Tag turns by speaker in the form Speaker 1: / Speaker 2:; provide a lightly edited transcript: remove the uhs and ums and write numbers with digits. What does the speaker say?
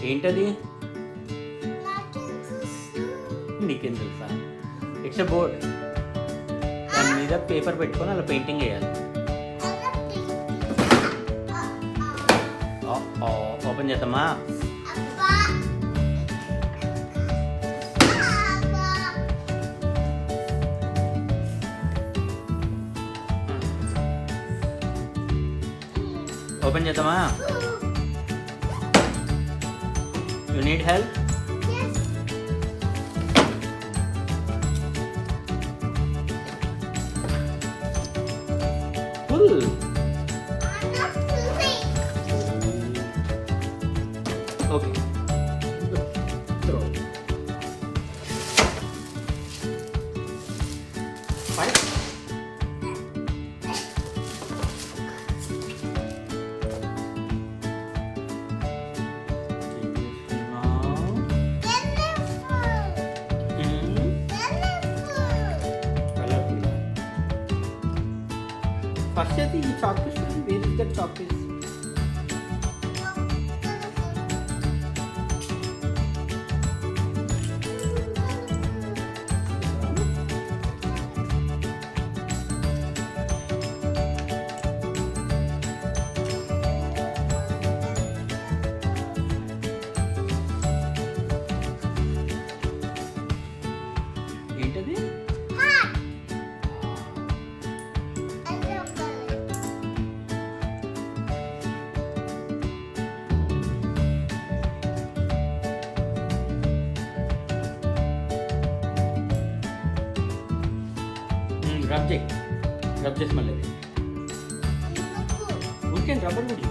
Speaker 1: ఏంటది? నీకేం తెలుసా? It's a board. దాని మీద పేపర్ పెట్టుకొని అలా పెయింటింగ్ వేయాలి. ఓపెన్ చేద్దామా? ఓపెన్ చేద్దామా? You need help? Full. Okay. Throw. 5. First అయితే ఈ chalk piece where is that chalk piece? ఏంటది? రబ్ చేసి మళ్ళీ ఊరికే రబ్బర్ కూడా